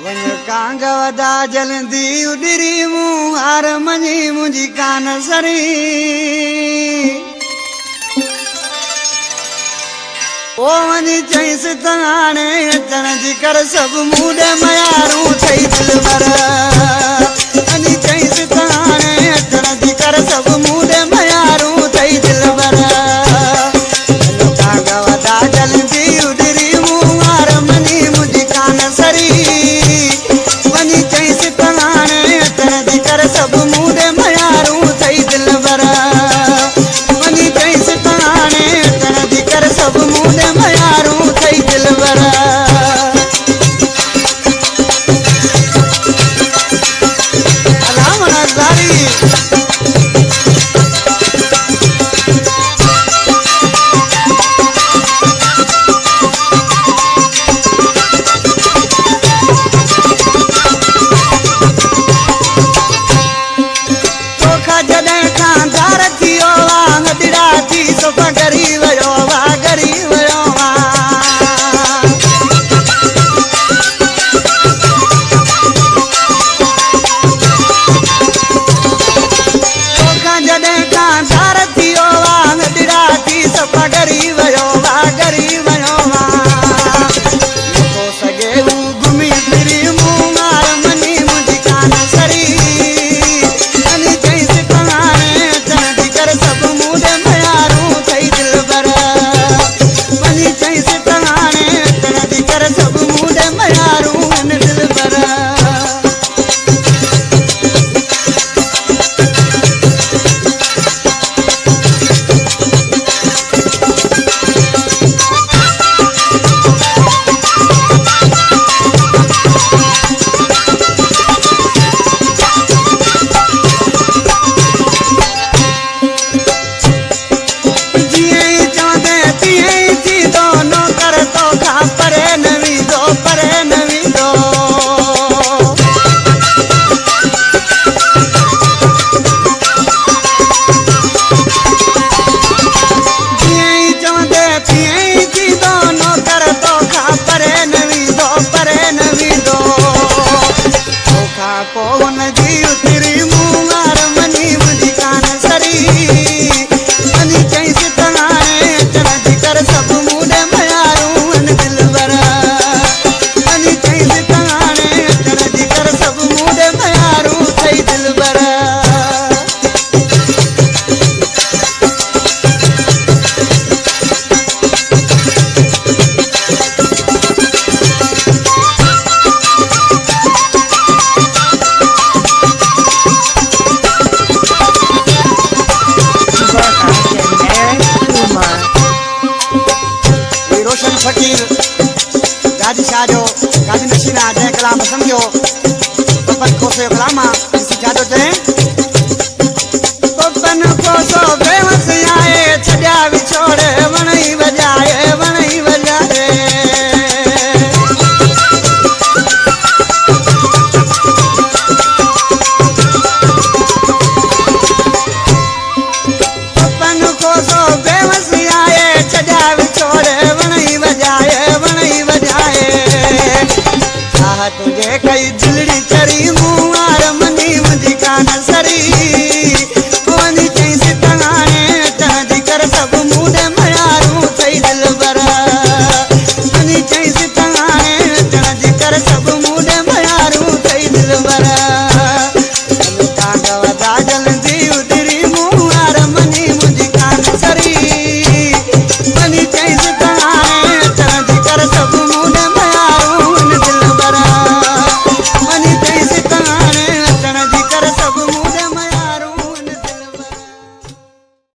one कांग वदा जलंदी उडरी मूं हार मनी मुंहिंजी कान सरी ओ वञी चईसि त हाणे अचण जी कर सभु मूं ॾे मयारूं ठही दिलबर वञी चईसि त हाणे अचण जी कर सभु मूं ॾे मयारूं ठही दिलबर कांग वदा जलंदी उडरी मूं हार मनी मुंहिंजी कान सरी वञी चईसि त हाणे अचण जी कर सभु मूं ॾे मयारूं ठही दिलबर वञी चईसि त हाणे अचण जी कर सभु मूं ॾे मयारूं ठही दिलबर अलामण ज़ारी तोखा जॾहिं खां दार थियो आहे हॾड़ा थी सोफ़ा गरी वियो आहे गरी वियो आहे तोखा जॾहिं खां दार थियो आहे हॾड़ा थी सोफ़ा गरी वियो आहे गरी वियो आहे नथो सघे हू घुमी फिरी मूं मार मनी मुंहिंजी कान सरी वञी चईसि त हाणे अचण जी कर सभु मूं ॾे मयारूं ठही दिलबर वञी चईसि त हाणे अचण जी कर सभु मूं ॾे मयारूं आहिनि दिलबर जीअं ई चवंदे तीअं ई थींदो नौकर तोखां परे न वेंदो परे न वेंदो जीअं ई चवंदे तीअं ई थींदो नौकर तोखां परे न वेंदो परे न वेंदो तोखां पोइ हुनजी उतरी मूं वार मनी मुंहिंजी कान सरी वञी चईसि त हाणे अचण जी कर सभु मूं ॾे मयारूं आहिनि दिलबर वञी चईसि त हाणे अचण जी कर सभु मूं ॾे मयारूं ठही दिलबर ये रोशन फकीर गाजी शाह जो गाजी नशीना जंहिं कलाम सम्झो पपन खोसे जो कलाम आहे ॾिसी छाजो चए पपन खोसो बेवस आए छॾिया विछोड़े वणई वॼाए वणई वॼाए पपन खोसो बेवस आए छॾिया विछोड़े वणई वॼाए वणई वॼाए चाह तुंहिंजे कई दिलड़ी चरी मूं वार मनी मुंहिंजी कान सरी वञी चईसि त हाणे अचण जी कर सभु मूं ॾे मयारूं ठही दिलबर वञी चईसि त हाणे अचण जी कर सभु मूं ॾे